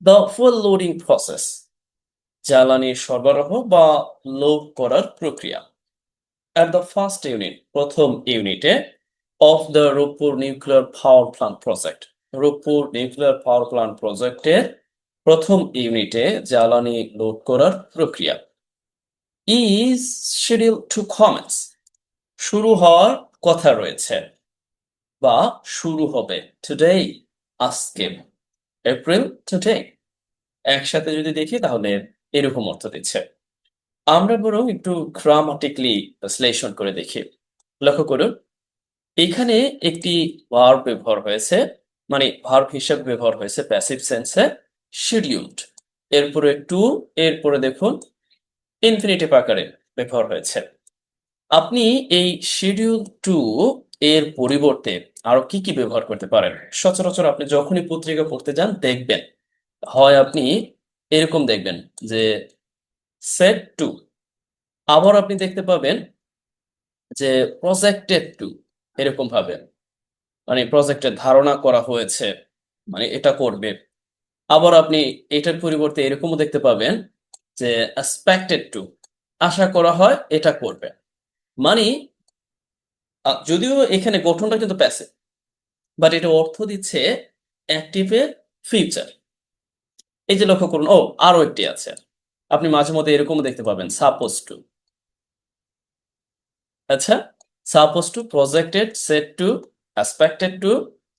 The fuel loading process, জ্বালানি সরবরাহ বা লোড করার প্রক্রিয়া। অ্যাট দ্য ফার্স্ট ইউনিট, প্রথম ইউনিটে, of the Rooppur nuclear power plant project, Rooppur nuclear power plant প্রজেক্টের প্রথম ইউনিটে জ্বালানি লোড করার প্রক্রিয়া ইজ শিডিউল টু কমেন্স, শুরু হওয়ার কথা রয়েছে বা শুরু হবে টুডেই, আজকে, এপ্রিল, টুডে। একসাথে যদি দেখি তাহলে এরকম অর্থ দিচ্ছে। আমরা বরং একটু গ্রামাটিক্যালি বিশ্লেষণ করে দেখি। লক্ষ্য করুন, এখানে একটি ভার্ব ব্যবহার হয়েছে, মানে ভার্ব হিসেবে ব্যবহার হয়েছে প্যাসিভ সেন্সে শিডিউলড। এরপরে টু, এরপরে দেখুন ইনফিনিটিভ আকারে ব্যবহার হয়েছে। আপনি এই শিডিউল টু এর পরিবর্তে আরো কি কি ব্যবহার করতে পারেন? সচরাচর আপনি যখনই পত্রিকা পড়তে যান দেখবেন, হয় আপনি এরকম দেখবেন যে সেট টু, আবার আপনি দেখতে পাবেন যে প্রজেক্টেড টু, এরকম ভাবে, মানে প্রজেক্টের ধারণা করা হয়েছে, মানে এটা করবে। আবার আপনি এটার পরিবর্তে এরকমও দেখতে পাবেন যে এক্সপেক্টেড টু, আশা করা হয় এটা করবে। মানে যদিও এখানে গঠনটা কিন্তু প্যাসিভ, বাট এটা অর্থ দিচ্ছে অ্যাক্টিভের ফিউচার। এই যে লক্ষ্য করুন, ও আরো একটি আছে, আপনি মাঝে মধ্যে এরকমও দেখতে পাবেন সাপোজ টু। আচ্ছা, suppose to, projected, set to, expected to,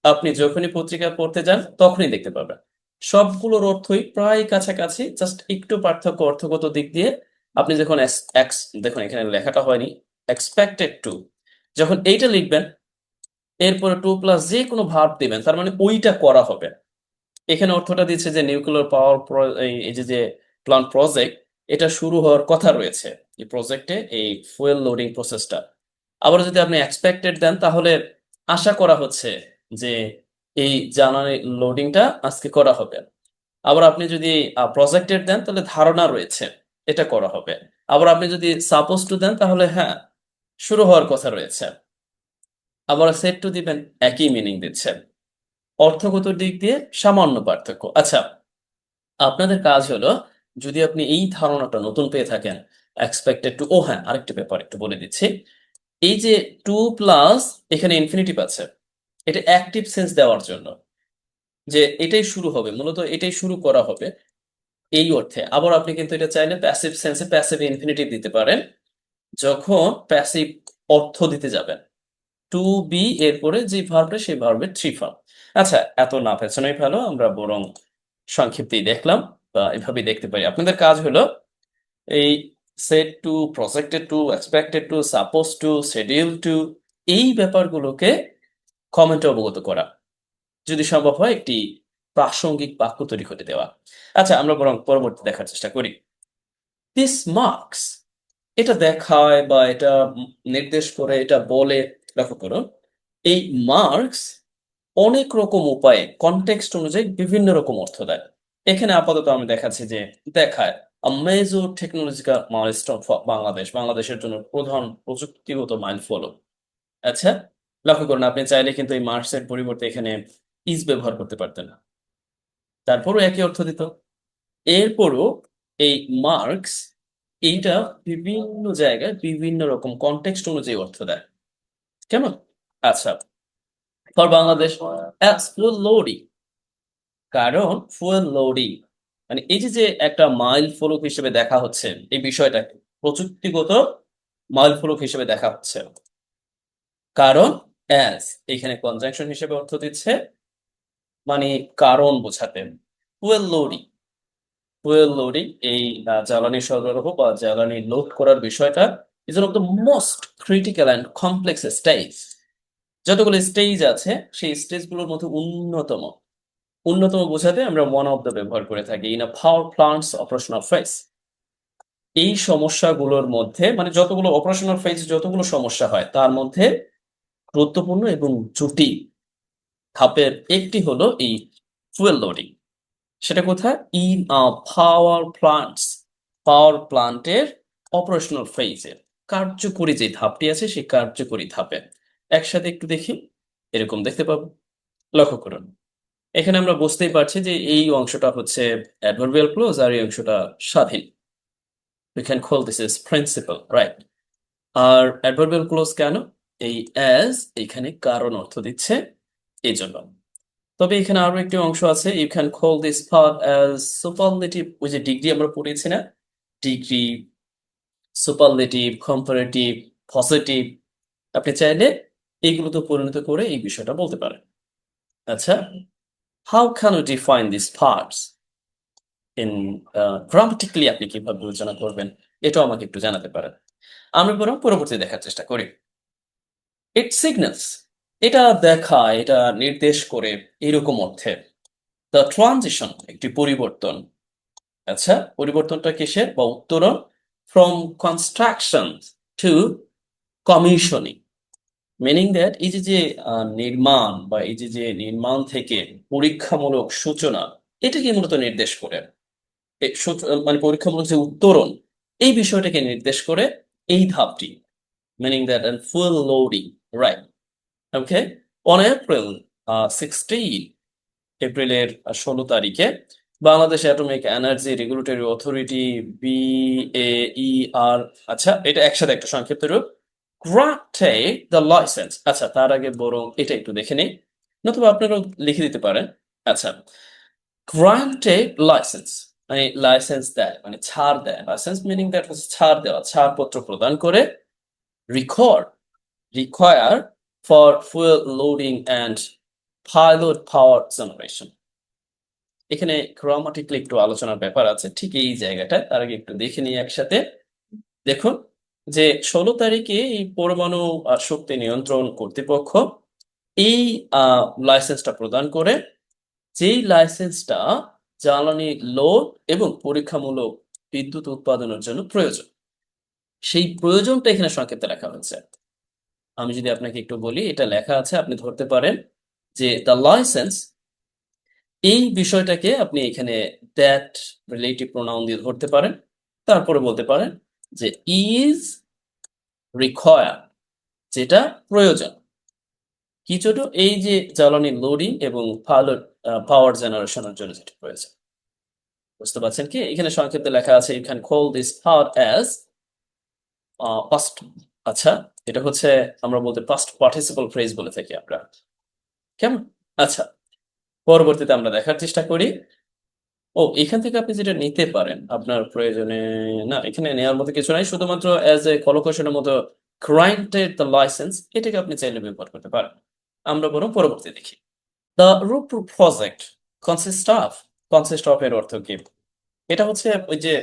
আপনি যখনই পত্রিকা পড়তে যান তখনই দেখতে পাবেন। সবগুলোর অর্থই প্রায় কাছাকাছি, জাস্ট একটু পার্থক্য অর্থগত দিক দিয়ে। আপনি যখন দেখুন এখানে লেখাটা হয়নি, এক্সপেক্টেড টু, যখন এইটা লিখবেন এরপরে টু প্লাস যে কোনো ভার্ব দিবেন, তার মানে ওইটা করা হবে। এখানে অর্থটা দিচ্ছে যে নিউক্লিয়ার পাওয়ার, এই যে যে প্ল্যান্ট প্রজেক্ট, এটা শুরু হওয়ার কথা রয়েছে এই প্রজেক্টে, এই ফুয়েল লোডিং প্রসেসটা। আবার যদি আপনি এক্সপেক্টেড দেন তাহলে আশা করা হচ্ছে যে এই জ্বালানি লোডিংটা আজকে করা হবে। আবার আপনি যদি প্রজেক্টেড দেন তাহলে ধারণা রয়েছে এটা করা হবে। আবার আপনি যদি সাপোজ টু দেন তাহলে হ্যাঁ, শুরু হওয়ার কথা রয়েছে। আবার সেট টু দিবেন, একই মিনিং দিচ্ছে। অর্থগত দিক দিয়ে সামান্য পার্থক্য। আচ্ছা, আপনাদের কাজ হলো, যদি আপনি এই ধারণাটা নতুন পেয়ে থাকেন এক্সপেক্টেড টু, ও হ্যাঁ আরেকটা ব্যাপার একটু বলে দিচ্ছি। এই যে টু প্লাস এখানে ইনফিনিটিভ আছে, এটা অ্যাক্টিভ সেন্স দেওয়ার জন্য, যে এটাই শুরু হবে, মূলত এটাই শুরু করা হবে এই অর্থে। আবার আপনি কিন্তু এটা চাইলে প্যাসিভ সেন্সে প্যাসিভ ইনফিনিটিভ দিতে পারেন যখন প্যাসিভ অর্থ দিতে যাবেন। টু বি এরপরে যে ভার্বটা সেই ভার্বের থ্রি ফর্ম। আচ্ছা, এত না পেছনেই ভালো, আমরা বরং সংক্ষিপ্তেই দেখলাম বা এভাবেই দেখতে পারি। আপনাদের কাজ হলো এই set to, projected to, expected to, suppose to, schedule to, এই ব্যাপারগুলোকে কমেন্টে অবগত করা, যদি সম্ভব হয় একটি প্রাসঙ্গিক বাক্য তৈরি করে দেওয়া। আচ্ছা, আমরা বরং পরবর্তী দেখার চেষ্টা করি। দিস মার্কস, এটা দেখায় বা এটা নির্দেশ করে, এটা বলে। লক্ষ্য করুন, এই মার্কস অনেক রকম উপায়ে কনটেক্সট অনুযায়ী বিভিন্ন রকম অর্থ দেয়। এখানে আপাতত আমি দেখাচ্ছি যে দেখায় major technological milestone for Bangladesh, বাংলাদেশের জন্য প্রধান প্রযুক্তিগত মাইলফলক। আচ্ছা, লক্ষ্য করুন, আপনি চাইলে কিন্তু এই মার্কস এর পরিবর্তে এখানে ইজ ব্যবহার করতে পারতেন, তারপরও একই অর্থ দিত। এরপরও এই মার্কস, এইটা বিভিন্ন জায়গায় বিভিন্ন রকম কনটেক্সট অনুযায়ী অর্থ দেয়। কেমন? আচ্ছা, for Bangladesh as full loading, কারণ ফুয়েল লোডিং মানে এই যে যে একটা মাইল ফলক হিসেবে দেখা হচ্ছে, এই বিষয়টাকে প্রযুক্তিগত মাইল ফলক হিসেবে দেখা হচ্ছে। কারণ অ্যাজ এখানে কনজাংশন হিসেবে অর্থ দিচ্ছে, মানে কারণ বোঝাতে। ফুয়েল লোডিং, ফুয়েল লোডিং, এই জ্বালানি সরবরাহ বা জ্বালানি লোড করার বিষয়টা is one of the most critical and complex stage. যতগুলো স্টেজ আছে সেই স্টেজগুলোর মধ্যে অন্যতম, অন্যতম বোঝাতে আমরা ওয়ান অফ দ্য ব্যবহার করে থাকি in a power plants operational phase. এই সমস্যাগুলোর মধ্যে, মানে যতগুলো অপারেশনাল ফেজ, যতগুলো সমস্যা হয় তার মধ্যে গুরুত্বপূর্ণ এবং জটিল ধাপের একটি হলো এই ফুয়েল লোডিং। সেটা কোথায়? ইন আ পাওয়ার প্লান্টস, পাওয়ার প্লান্টের অপারেশনাল ফেজে, কার্যকরী যে ধাপটি আছে সেই কার্যকরী ধাপে। একসাথে একটু দেখি, এরকম দেখতে পাবো। লক্ষ্য করুন, এখানে আমরা বুঝতেই পারছি যে এই অংশটা হচ্ছে অ্যাডভার্বিয়াল ক্লোজ আর এই অংশটা স্বাধীন। We can call this as principle, right? আর অ্যাডভার্বিয়াল ক্লোজ কেন? এই অ্যাজ এখানে কারণ অর্থ দিচ্ছে এই জন্য। তবে এখানে আরো একটি অংশ আছে, you can call this part as superlative. ওই যে ডিগ্রি আমরা পড়েছি না, ডিগ্রি, সুপারলেটিভ, কম্পারেটিভ, পজিটিভ, আপনি চাইলে এইগুলোতে পরিণত করে এই বিষয়টা বলতে পারেন। আচ্ছা, how can you define this parts in grammatically, আপনি কিভাবে বিবেচনা করবেন এটাও আমাকে একটু জানাতে পারেন। আমরা বরং পরবর্তী দেখার চেষ্টা করি। ইট সিগন্যালস, এটা দেখায়, এটা নির্দেশ করে এরকম অর্থে। দ্য ট্রানজিশন, একটি পরিবর্তন। আচ্ছা, পরিবর্তনটা কিসের বা উত্তরণ? From construction to commissioning, meaning that এই যে যে নির্মাণ বা এই যে যে নির্মাণ থেকে পরীক্ষামূলক সূচনা, এটাকে মূলত নির্দেশ করে। মানে পরীক্ষামূলক যে উত্তরণ, এই বিষয়টাকে নির্দেশ করে এই ধাপটি, meaning that and full loading, right? Okay, on April 16, এপ্রিলের 16 তারিখে Bangladesh atomic energy regulatory authority, BAER, আচ্ছা এটা একসাথে একটা সংক্ষিপ্ত রূপ, granted the license। আচ্ছা, তার আগে বরং এটা একটু দেখে নেই, নতুবা আপনারাও লিখে দিতে পারেন। আচ্ছা, granted license মানে লাইসেন্স দেয়, মানে ছাড় দেয়। লাইসেন্স মিনিং দ্যাট হচ্ছে ছাড় দেওয়া, ছাড়পত্র প্রদান করে। record, require for fuel loading and pilot power generation। এখানে গ্রামাটিক্যালি একটু আলোচনার ব্যাপার আছে ঠিক এই জায়গাটায়, তার আগে একটু দেখে নিই একসাথে। দেখুন যে 16 তারিখে এই পরমাণু শক্তি নিয়ন্ত্রণ কর্তৃপক্ষ এই লাইসেন্সটা প্রদান করে, যেই লাইসেন্সটা জ্বালানি লোড এবং পরীক্ষামূলক বিদ্যুৎ উৎপাদনের জন্য প্রয়োজন। সেই প্রয়োজনটা এখানে সংক্ষেপে লেখা হয়েছে। আমি যদি আপনাকে একটু বলি, এটা লেখা আছে, আপনি ধরতে পারেন যে দ্য লাইসেন্স, এই বিষয়টাকে আপনি এখানে দ্যাট রিলেটিভ প্রোনাউন দিয়ে ধরতে পারেন। তারপরে বলতে পারেন যে ইজ রিকোয়ার্ড, যেটা প্রয়োজন। কি ছোট? এই যে জ্বালানি লোডিং এবং পাওয়ার জেনারেশনের জন্য যেটা প্রয়োজন। বুঝতে পারছেন কি? এখানে সংক্ষেপে লেখা আছে you can call this power as past. আচ্ছা, এটা হচ্ছে আমরা বলতে পাস্ট পার্টিসিপল ফ্রেজ বলে থাকি আমরা, কেমন? আচ্ছা, পরবর্তীতে আমরা দেখার চেষ্টা করি। ও, এখান থেকে আপনি যেটা নিতে পারেন আপনার প্রয়োজনে, না এখানে নেওয়ার মতো কিছু নাই, শুধুমাত্র অ্যাজ এ কলোকেশনের মতো গ্রান্টেড দ্য লাইসেন্স, এটাকে আপনি চাইলে ব্যবহার করতে পারেন। আমরা বরং পরবর্তী দেখি। The Rooppur project consist of এর অর্থ কি? এটা হচ্ছে ওই যে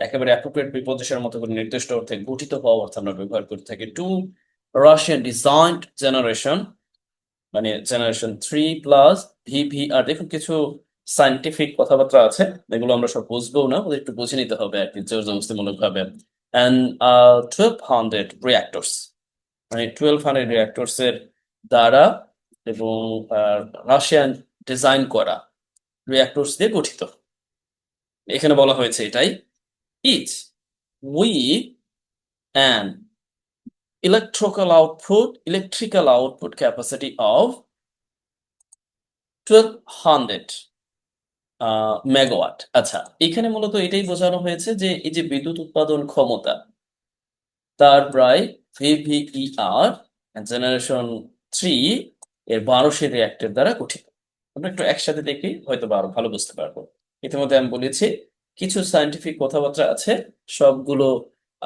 একেবারে অ্যাপ্রোপ্রিয়েট প্রিপোজিশনের মতো করে নির্দিষ্ট অর্থে গঠিত হওয়া অর্থ আমরা ব্যবহার করে থাকি। টু রাশিয়ান ডিজাইন্ড জেনারেশন, মানে জেনারেশন 3 প্লাস VVR। দেখুন কিছু সায়েন্টিফিক কথাবার্তা আছে, এগুলো আমরা সব বুঝবো না, ওদের একটু বুঝে নিতে হবে আর কি, জোর জবরদস্তিমূলক ভাবে। অ্যান্ড 1200 রিয়াক্টরস, মানে 1200 রিয়াক্টরস এর দ্বারা এবং রাশিয়ান ডিজাইন করা রিয়াক্টরস দিয়ে গঠিত। এখানে বলা হয়েছে এটাই, each with an electrical output capacity of 1200 megawatt. আচ্ছা, এখানে মূলত এটাই বোঝানো হয়েছে যে এই যে বিদ্যুৎ উৎপাদন ক্ষমতা, তার প্রায় VVER জেনারেশন 3 এর 1200 রিঅ্যাক্টর দ্বারা গঠিত। আমরা একটু একসাথে দেখি, হয়তো আরো ভালো বুঝতে পারবো। ইতিমধ্যে আমি বলেছি কিছু সায়েন্টিফিক কথাবার্তা আছে, সবগুলো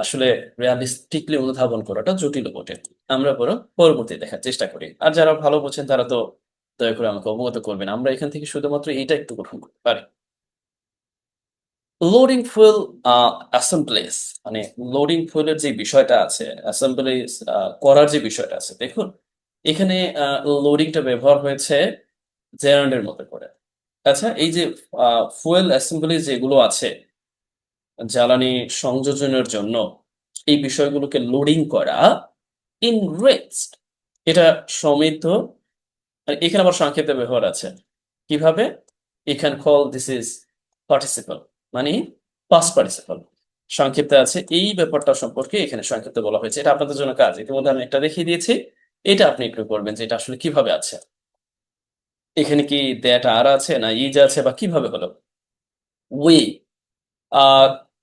আসলে রিয়ালিস্টিকলি অনুধাবন করাটা জটিল বটে। আমরা বরং পরবর্তী দেখার চেষ্টা করি। আর যারা ভালো বোঝেন তারা তো দয়া করে আমাকে অবগত করবেন। আমরা এখান থেকে শুধুমাত্র এইটা একটু গ্রহণ করতে পারি। লোডিং ফুয়েল অ্যাসেম্বলিজ, মানে লোডিং ফুয়েলের যে বিষয়টা আছে, অ্যাসেম্বলিজ করার যে বিষয়টা আছে, দেখুন এখানে লোডিংটা ব্যবহার হয়েছে জেরান্ডের মতো করে। আচ্ছা, এই যে ফুয়েল অ্যাসেম্বলি যেগুলো আছে জ্বালানি সংযোজনের জন্য, এই বিষয়গুলোকে লোডিং করা, ইনরিচড, এটা সমৃদ্ধ। আর এখানে আবার সংক্ষেপে ব্যবহার আছে কিভাবে? এখান কল দিস ইজ পার্টিসিপল, মানে পাস্ট পার্টিসিপল। সংক্ষিপ্তে আছে এই ব্যাপারটা সম্পর্কে এখানে সংক্ষিপ্তে বলা হয়েছে। এটা আপনাদের জন্য কাজ, ইতিমধ্যে আমি একটা দেখিয়ে দিয়েছি, এটা আপনি একটু করবেন যে এটা আসলে কিভাবে আছে। এখানে কি দ্যাট আর আছে না ইজ আছে বা কিভাবে হলো? We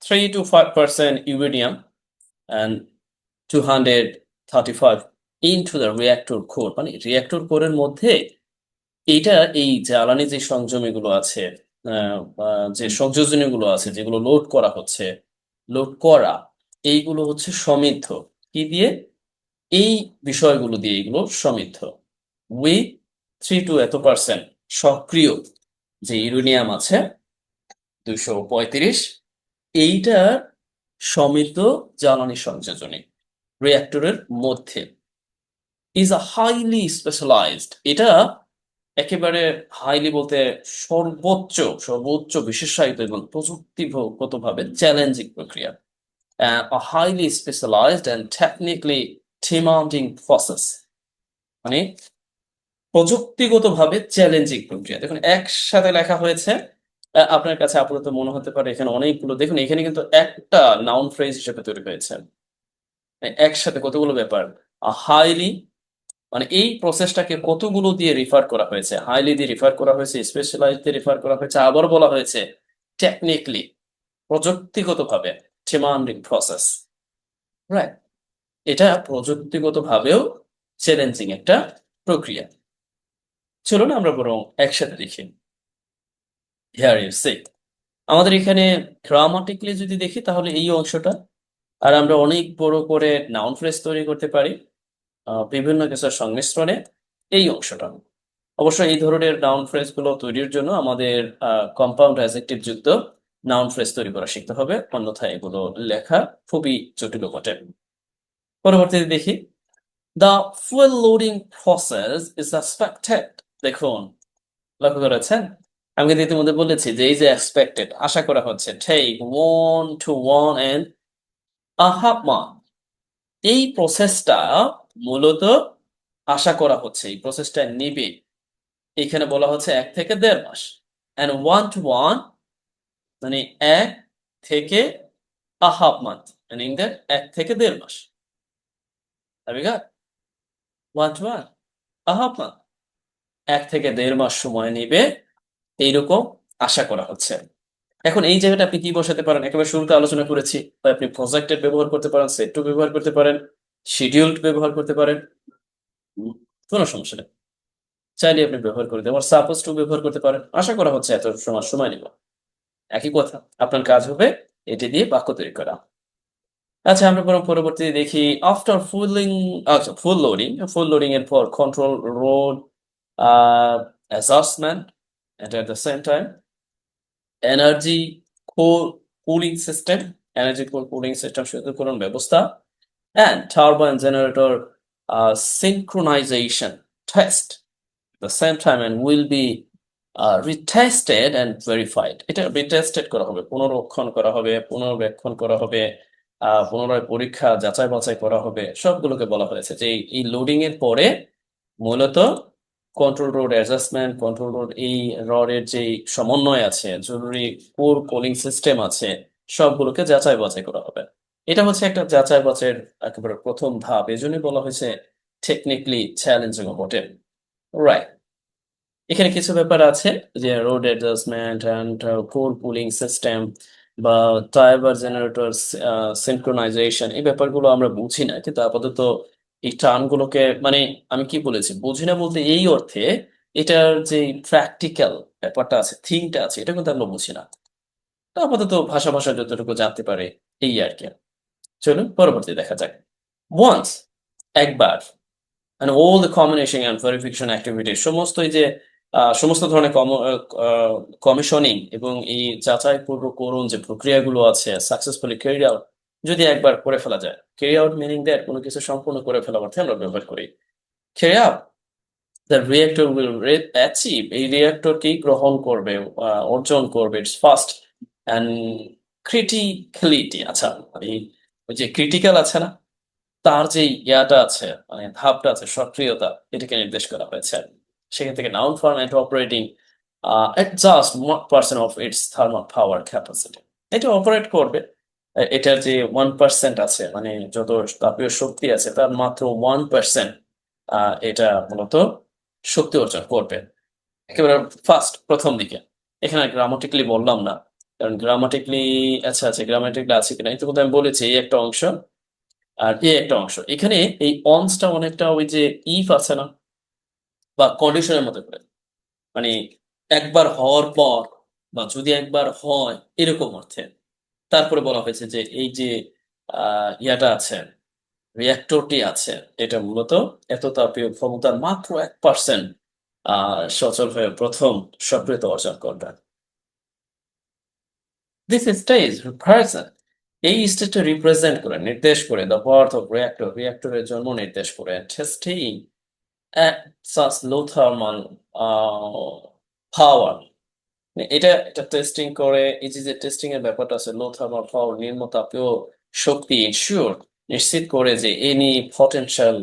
3 to 5% uranium and 235 into the reactor core, মানে রিঅ্যাক্টর কোরের মধ্যে এইটা এই জ্বালানি যে সংযমীগুলো আছে, বা যে সংযোজনীগুলো আছে যেগুলো লোড করা হচ্ছে, লোড করা, এইগুলো হচ্ছে সমৃদ্ধ কি দিয়ে? এই বিষয়গুলো দিয়ে এগুলো সমৃদ্ধ। উইথ 3 to এত% সক্রিয় যে ইউরেনিয়াম আছে 235, এইটার সমৃদ্ধ জ্বালানি সংযোজনী রিঅ্যাক্টরের মধ্যে ইজ আ হাইলি স্পেশালাইজড, এটা একেবারে হাইলি বলতে সর্বোচ্চ সর্বোচ্চ বিশেষায়িত এবং প্রযুক্তিগতভাবে চ্যালেঞ্জিং প্রক্রিয়া। A highly specialized and technically demanding process, মানে প্রযুক্তিগতভাবে চ্যালেঞ্জিং প্রক্রিয়া। দেখুন একসাথে লেখা হয়েছে। আপনার কাছে আপাতত মনে হতে পারে এখানে অনেকগুলো, দেখুন এখানে কিন্তু একটা নাউন ফ্রেজ হিসেবে তৈরি হয়েছে। একসাথে কতগুলো ব্যাপার। হাইলি, মানে এই প্রসেসটাকে কতগুলো দিয়ে রিফার করা হয়েছে, হাইলি দিয়ে রিফার করা হয়েছে, স্পেশালাইজড দিয়ে রিফার করা হয়েছে, আবার বলা হয়েছে টেকনিক্যালি, প্রযুক্তিগতভাবে ডিমান্ডিং প্রসেস, রাইট? এটা প্রযুক্তিগতভাবেও চ্যালেঞ্জিং একটা প্রক্রিয়া। চলুন আমরা বরং একসাথে দেখি। হিয়ার ইউ সি, আমাদের এখানে গ্রামাটিক্যালি যদি দেখি তাহলে এই অংশটা, আর আমরা অনেক বড় করে নাউন ফ্রেজ তৈরি করতে পারি বিভিন্ন কিছুর সংমিশ্রণে এই অংশটা। অবশ্য এই ধরনের নাউন ফ্রেজ গুলো তৈরির জন্য আমাদের কম্পাউন্ড অ্যাডজেক্টিভ যুক্ত নাউন ফ্রেজ তৈরি করা শিখতে হবে, অন্যথায় এগুলো লেখা খুবই জটিল বটে। পরবর্তীতে দেখি, the fuel loading process is expected. দেখুন, লক্ষ্য করেছেন আমি কিন্তু ইতিমধ্যে বলেছি যে এই যে এক্সপেক্টেড, আশা করা হচ্ছে, take 1 to 1.5 month, এই প্রসেসটা মূলত আশা করা হচ্ছে এই প্রসেসটা নিবে, এখানে বলা হচ্ছে 1 থেকে 1.5 মাস। and 1 to 1 মানে 1 থেকে 1/2 month, meaning that 1 থেকে 1.5 মাস। Have you got 1 to 1.5 month, 1 থেকে 1.5 মাস সময় নিবে এইরকম আশা করা হচ্ছে। এখন এই জায়গাটা আপনি কি বসাতে পারেন? একেবারে শুরুতে আলোচনা করেছি, হয় আপনি প্রজেক্টেড ব্যবহার করতে পারেন, সেট টু ব্যবহার করতে পারেন, শিডিউলড ব্যবহার করতে পারেন, কোনো সমস্যা নেই, চাইলে আপনি ব্যবহার করে দেবেন। সাপোজ টু ব্যবহার করতে পারেন, আশা করা হচ্ছে এত সময় সময় নিব, একই কথা। আপনার কাজ হবে এটি দিয়ে বাক্য তৈরি করা। আচ্ছা, আমরা বরং পরবর্তীতে দেখি, আফটার ফুলিং, আচ্ছা ফুল লোডিং এর পর control rod adjustment, and at the same time energy cooling system, energy cooling system শীতলীকরণ ব্যবস্থা, and turbine generator synchronization test at the same time and will be retested and verified. এটা রিটেস্টেড করা হবে, পুনরীক্ষণ করা হবে, পুনর্ব্যাখ্যান করা হবে, পুনরায় পরীক্ষা যাচাই বাছাই করা হবে, সবগুলোকে বলা হয়েছে যে এই লোডিং এর পরে মূলত control rod adjustment, control road এই রডের যে সমন্বয় আছে, জরুরি কোর কুলিং সিস্টেম আছে, সবগুলোকে যাচাই বাছাই করা হবে। এটা হচ্ছে একটা যাচাই বাছাইয়ের একেবারে প্রথম ধাপ, এজন্যই বলা হয়েছে টেকনিক্যালি চ্যালেঞ্জিং বটে, রাইট? এখানে কিছু ব্যাপার আছে যে road adjustment and core cooling system বা টার্বাইন জেনারেটর সিনক্রোনাইজেশন, এই ব্যাপারগুলো আমরা বুঝি না, কিন্তু আপাতত এই টার্মগুলোকে, মানে আমি কি বলেছি বুঝি না বলতে এই অর্থে এটার যে প্র্যাকটিক্যাল ব্যাপারটা আছে, থিংটা আছে, এটা কিন্তু আমরা বুঝি না। তো আপাতত ভাষা ভাষা যতটুকু জানতে পারে এই আর কি। চলুন পরবর্তী দেখা যাক। ওয়ান্স, একবার, and all the combination and verification activities, সমস্ত এই যে সমস্ত ধরনের কমিশনিং এবং এই যাচাই করুন যে প্রক্রিয়াগুলো আছে সাকসেসফুলি ক্যারি আউট, যদি একবার করে ফেলা যায়, ক্যারি আউট মিনিং দ্যাট কোনো কিছু সম্পূর্ণ করে ফেলা অর্থে আমরা ব্যবহার করি। Carry out, the reactor will achieve, এই রিঅ্যাক্টর কি গ্রহণ করবে, অর্জন করবে ইটস ফার্স্ট অ্যান্ড ক্রিটিক্যালিটি। আচ্ছা, এই ওই যে ক্রিটিক্যাল আছে না, তার যে ইয়াটা আছে, মানে ধাপটা আছে, সক্রিয়তা, এটাকে নির্দেশ করা হয়েছে। সেখান থেকে noun form and operating at just 1% of its thermal power capacity, এটা অপারেট করবে, এটার যে 1% আছে, মানে যত তাপীয় শক্তি আছে তার মাত্র 1% এটা মূলত শক্তি অর্জন করবে। একেবারে ফার্স্ট প্রথম দিকে। এখানে গ্রামাটিক্যালি বললাম না, কারণ গ্রামাটিক্যালি আচ্ছা আচ্ছা গ্রামাটিক্যালি আছে কিনা কিন্তু আমি বলেছি এই একটা অংশ আর এই একটা অংশ। এখানে এই অনসটা অনেকটা ওই যে ইফ আছে না, বা কন্ডিশনের মতো করে, মানে একবার হওয়ার পর বা যদি একবার হয় এরকম অর্থে। তারপরে বলা হয়েছে যে এই যে ইয়াটা আছে, রিঅ্যাক্টরটি আছে, এটা মূলত এত তাপীয় ক্ষমতার মাত্র 1% সচল হয়ে প্রথম সক্রিয়তা অর্জন করবে। দিস স্টেজ রিপ্রেজেন্ট, এই স্টেজটা রিপ্রেজেন্ট করে, নির্দেশ করে দ্য বার্থ অফ রিঅ্যাক্টর, রিঅ্যাক্টরের জন্ম নির্দেশ করে। Testing at such low thermal power, এটা টেস্টিং করে। এই যে টেস্টিং এর ব্যাপারটা আছে, লো থার্মাল পাওয়ার, নিম্ন তাপীয় শক্তি, ইনশিওর নিশ্চিত করে যে এনি পটেনশিয়াল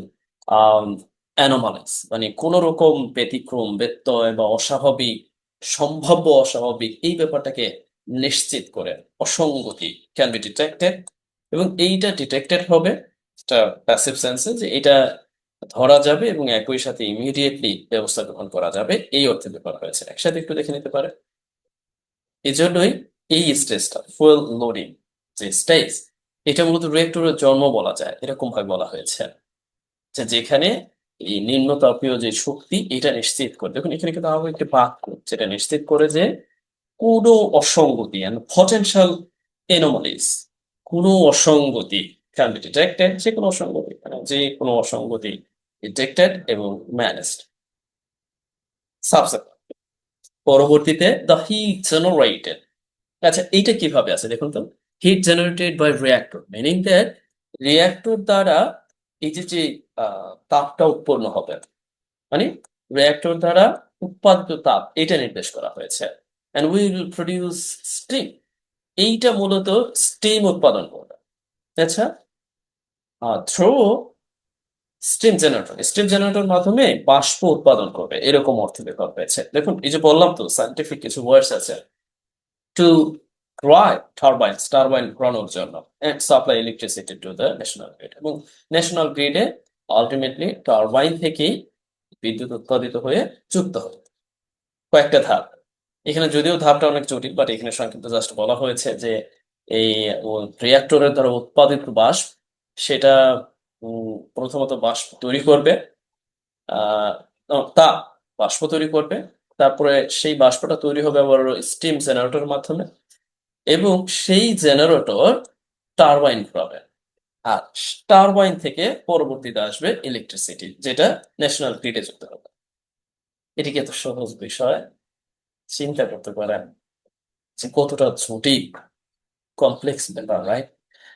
অ্যানোমালিস, মানে কোন রকম ব্যতিক্রম, ব্যত্যয় বা অস্বাভাবিক, সম্ভাব্য অস্বাভাবিক এই ব্যাপারটাকে নিশ্চিত করে, অসঙ্গতি ক্যান বি ডিটেক্টেড, এবং এইটা ডিটেক্টেড হবে, এটা প্যাসিভ সেন্সে যে এটা ধরা যাবে এবং একই সাথে ইমিডিয়েটলি ব্যবস্থা গ্রহণ করা যাবে, এই অর্থে ব্যাপার হয়েছে। একসাথে একটু দেখে নিতে পারে। এজন্যই এই স্টেজটা ফুয়েল লোডিং যে স্টেজ, এটা মূলত রিয়েক্টরের জন্ম বলা যায়, এরকম ভাবে বলা হয়েছে, যে যেখানে এই নিম্ন তাপীয় যে শক্তি এটা নিশ্চিত করে। দেখুন এখানে কিন্তু আরো একটি বাক্য যেটা নিশ্চিত করে যে কোনো অসঙ্গতি and potential anomalies, কোনো অসঙ্গতি can be detected, যে কোনো অসঙ্গতি মানে যে কোনো অসঙ্গতি ডিটেক্টেড এবং ম্যানেজড। সাবসেক্ট, পরবর্তীতে দ্য হিট জেনারেটেড। আচ্ছা এইটা কিভাবে আছে দেখুন তো, heat generated by reactor, meaning that reactor দ্বারা এই যে তাপটা উৎপন্ন হবে, মানে রিঅ্যাক্টর দ্বারা উৎপাদিত তাপ এটা নির্দেশ করা হয়েছে। অ্যান্ড উইল প্রডিউস স্টিম, এইটা মূলত স্টিম উৎপাদন করবে। আচ্ছা, through steam generator, steam generator মাধ্যমে বাষ্প উৎপাদন করবে, এরকম অর্থে ব্যবহার হয়েছে। দেখুন এই যে বললাম তো সায়েন্টিফিক কিছু ওয়ার্ডস আছে, টু drive turbines, টারবাইন ঘোরানোর জন্য, and supply electricity to the national grid, এবং ন্যাশনাল গ্রিডে আলটিমেটলি টারবাইন থেকেই বিদ্যুৎ উৎপাদিত হয়ে যুক্ত হয়। কয়েকটা ধাপ, এখানে যদিও ধাপটা অনেক জটিল, বাট এখানে সংক্ষিপ্ত জাস্ট বলা হয়েছে যে এই রিঅ্যাক্টরের দ্বারা উৎপাদিত বাষ্প, সেটা প্রথমত বাষ্প তৈরি করবে, আহ তাপ, বাষ্প তৈরি করবে, তারপরে সেই বাষ্পটা তৈরি হবে আবার স্টিম জেনারেটরের মাধ্যমে, এবং সেই জেনারেটর টারবাইন ঘোরাবে, আর টারবাইন থেকে পরবর্তীতে আসবে ইলেকট্রিসিটি, যেটা ন্যাশনাল গ্রিডে যুক্ত হবে। এটি কি এত সহজ বিষয়? চিন্তা করতে পারেন যে কতটা জটিল, কমপ্লেক্স ব্যাপার, রাইট?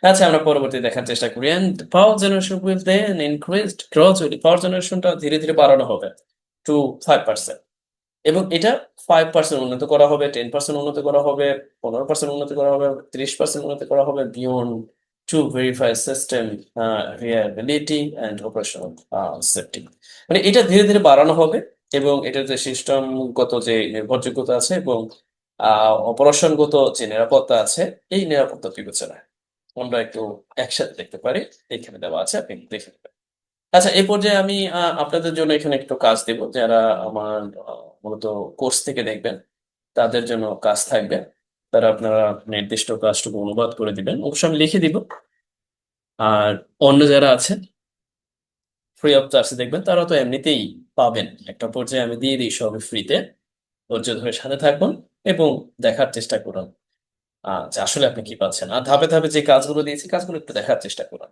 আচ্ছা আমরা পরবর্তী দেখার চেষ্টা করি। And power generation will then increased gradually, power জেনারেশনটা ধীরে ধীরে বাড়ানো হবে টু 5%, এবং এটা 5% উন্নত করা হবে, 10% উন্নত করা হবে, 15% উন্নত করা হবে, 30% উন্নত করা হবে, beyond to verify system reliability and operational safety. মানে এটা ধীরে ধীরে বাড়ানো হবে, এবং এটার যে সিস্টেমগত যে নির্ভরযোগ্যতা আছে এবং অপারেশনগত যে নিরাপত্তা আছে, এই নিরাপত্তা বিবেচনায় আমরা একটু একসাথে দেখতে পারি। এখানে দেওয়া আছে, আপনি দেখে নেবেন। আচ্ছা এই পর্যায়ে আমি আপনাদের জন্য এখানে একটু কাজ দেব, যারা আমার মূলত কোর্স থেকে দেখবেন তাদের জন্য কাজ থাকবে। তারা আপনারা নির্দিষ্ট কাজটুকু অনুবাদ করে দিবেন, অবশ্য আমি লিখে দিব। আর অন্য যারা আছেন ফ্রি অফ চার্জে দেখবেন, তারা তো এমনিতেই পাবেন। একটা পর্যায়ে আমি দিয়ে দিই সবই ফ্রিতে, ধৈর্য ধরে সাথে থাকুন এবং দেখার চেষ্টা করুন যে আসলে আপনি কি পাচ্ছেন। আর ধাপে ধাপে যে কাজগুলো দিয়েছি কাজগুলো একটু দেখার চেষ্টা করুন।